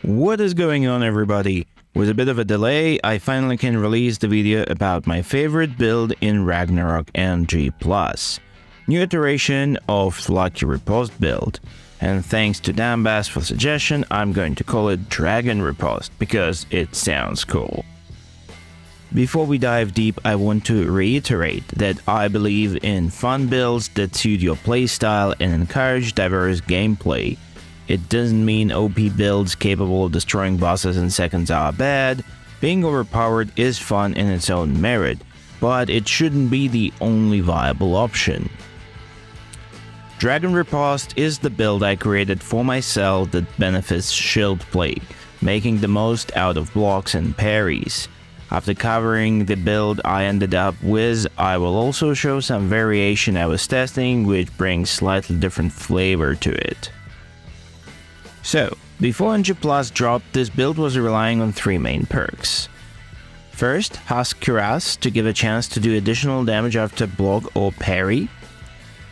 What is going on, everybody? With a bit of a delay, I finally can release the video about my favorite build in Ragnarok NG+. New iteration of the Lucky Riposte build. And thanks to Dambas for suggestion, I'm going to call it Dragon Riposte because it sounds cool. Before we dive deep, I want to reiterate that I believe in fun builds that suit your playstyle and encourage diverse gameplay. It doesn't mean OP builds capable of destroying bosses in seconds are bad. Being overpowered is fun in its own merit, but it shouldn't be the only viable option. Dragon Riposte is the build I created for myself that benefits shield play, making the most out of blocks and parries. After covering the build I ended up with, I will also show some variation I was testing which brings slightly different flavor to it. So, before NG+ dropped, this build was relying on three main perks. First, Husk Cuirass to give a chance to do additional damage after block or parry.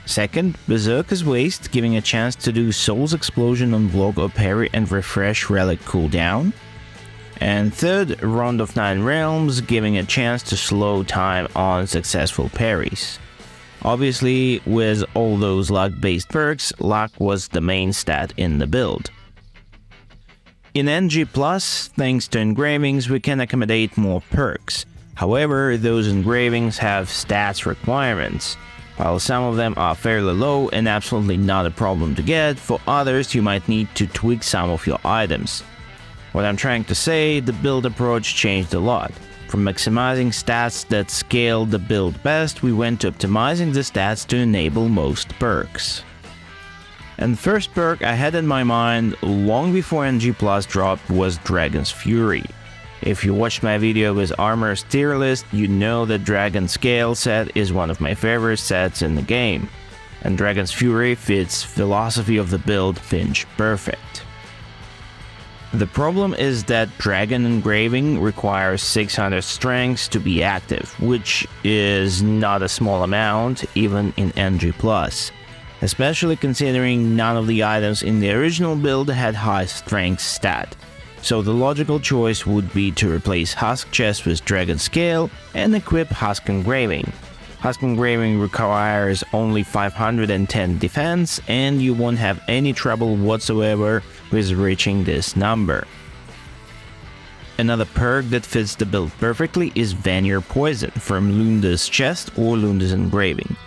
Second, Berserker's Waste, giving a chance to do Soul's Explosion on block or parry and refresh relic cooldown. And third, Round of 9 Realms, giving a chance to slow time on successful parries. Obviously, with all those luck-based perks, luck was the main stat in the build. In NG+, thanks to engravings, we can accommodate more perks. However, those engravings have stats requirements. While some of them are fairly low and absolutely not a problem to get, for others you might need to tweak some of your items. What I'm trying to say, the build approach changed a lot. From maximizing stats that scaled the build best, we went to optimizing the stats to enable most perks. And the first perk I had in my mind long before NG+ dropped was Dragon's Fury. If you watched my video with Armor's tier list, you know that Dragon Scale set is one of my favorite sets in the game, and Dragon's Fury fits philosophy of the build pinch perfect. The problem is that Dragon Engraving requires 600 strength to be active, which is not a small amount even in NG+. Especially considering none of the items in the original build had high strength stat. So the logical choice would be to replace Husk Chest with Dragon Scale and equip Husk Engraving. Husk Engraving requires only 510 defense and you won't have any trouble whatsoever with reaching this number. Another perk that fits the build perfectly is Vanier Poison from Lunda's Chest or Lunda's Engraving.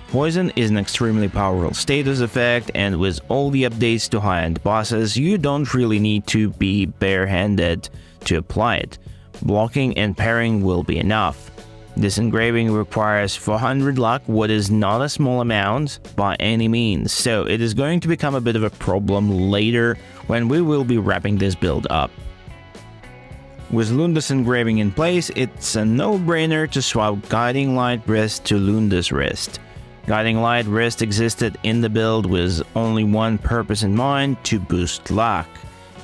Poison is an extremely powerful status effect, and with all the updates to high-end bosses, you don't really need to be barehanded to apply it. Blocking and parrying will be enough. This engraving requires 400 luck, what is not a small amount by any means, so it is going to become a bit of a problem later when we will be wrapping this build up. With Lunda's Engraving in place, it's a no-brainer to swap Guiding Light Wrist to Lunda's Wrist. Guiding Light Wrist existed in the build with only one purpose in mind, to boost luck,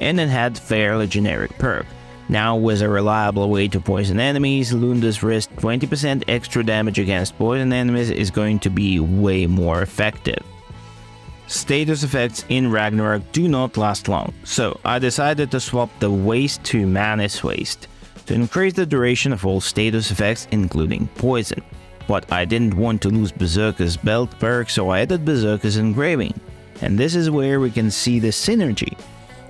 and it had fairly generic perk. Now with a reliable way to poison enemies, Lunda's Wrist 20% extra damage against poison enemies is going to be way more effective. Status effects in Ragnarok do not last long, so I decided to swap the Waste to Manus Waste, to increase the duration of all status effects including poison. But I didn't want to lose Berserker's belt perk, so I added Berserker's Engraving. And this is where we can see the synergy.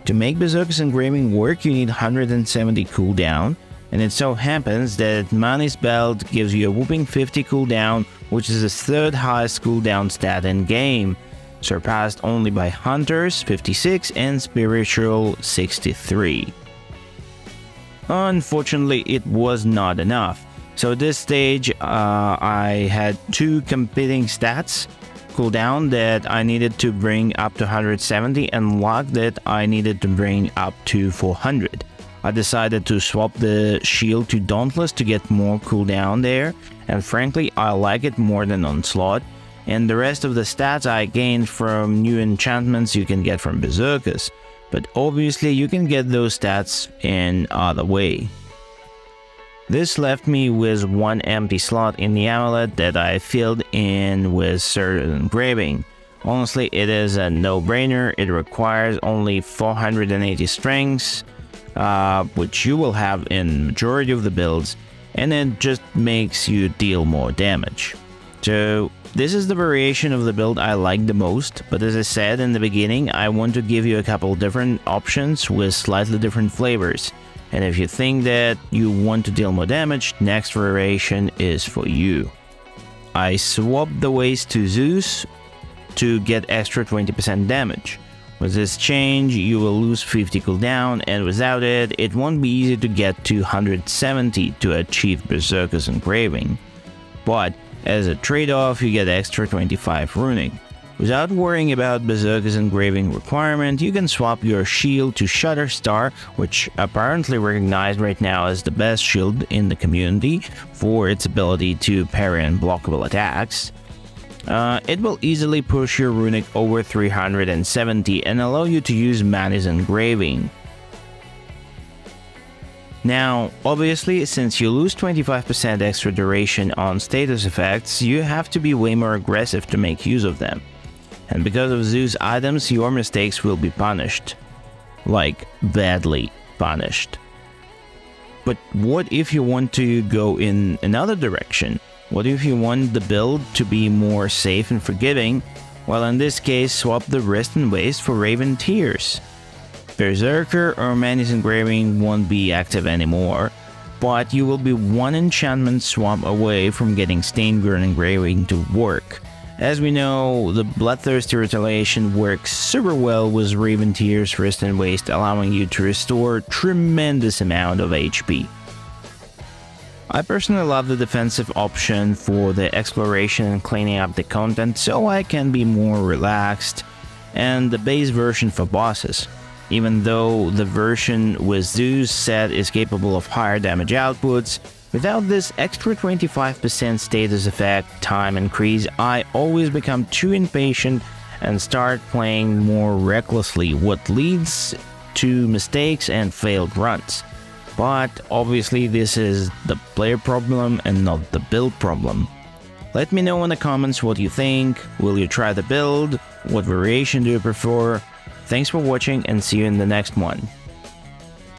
To make Berserker's Engraving work, you need 170 cooldown, and it so happens that Mani's belt gives you a whooping 50 cooldown, which is the third highest cooldown stat in game, surpassed only by Hunter's 56 and Spiritual 63. Unfortunately, it was not enough. So at this stage, I had two competing stats, cooldown that I needed to bring up to 170 and luck that I needed to bring up to 400. I decided to swap the shield to Dauntless to get more cooldown there, and frankly I like it more than Onslaught, and the rest of the stats I gained from new enchantments you can get from Berserkers, but obviously you can get those stats in other way. This left me with one empty slot in the amulet that I filled in with certain engraving. Honestly, it is a no-brainer. It requires only 480 strengths, which you will have in majority of the builds, and it just makes you deal more damage. So this is the variation of the build I like the most, but as I said in the beginning, I want to give you a couple different options with slightly different flavors. And if you think that you want to deal more damage, next variation is for you. I swapped the waist to Zeus to get extra 20% damage. With this change, you will lose 50 cooldown, and without it, it won't be easy to get to 170 to achieve Berserker's Engraving. But as a trade-off, you get extra 25 runic. Without worrying about Berserker's Engraving requirement, you can swap your shield to Shutterstar, which apparently recognized right now as the best shield in the community for its ability to parry unblockable attacks. It will easily push your runic over 370 and allow you to use Mani's Engraving. Now, obviously, since you lose 25% extra duration on status effects, you have to be way more aggressive to make use of them. And because of Zeus items, your mistakes will be punished. Like, badly punished. But what if you want to go in another direction? What if you want the build to be more safe and forgiving? Well, in this case, swap the wrist and waist for Raven Tears. Berserker or Mani's Engraving won't be active anymore, but you will be one enchantment swap away from getting Stainburn Engraving to work. As we know, the Bloodthirsty Retaliation works super well with Raven Tears, wrist and waist, allowing you to restore tremendous amount of HP. I personally love the defensive option for the exploration and cleaning up the content, so I can be more relaxed, and the base version for bosses. Even though the version with Zeus set is capable of higher damage outputs, without this extra 25% status effect time increase, I always become too impatient and start playing more recklessly, what leads to mistakes and failed runs. But obviously this is the player problem and not the build problem. Let me know in the comments what you think. Will you try the build? What variation do you prefer? Thanks for watching and see you in the next one.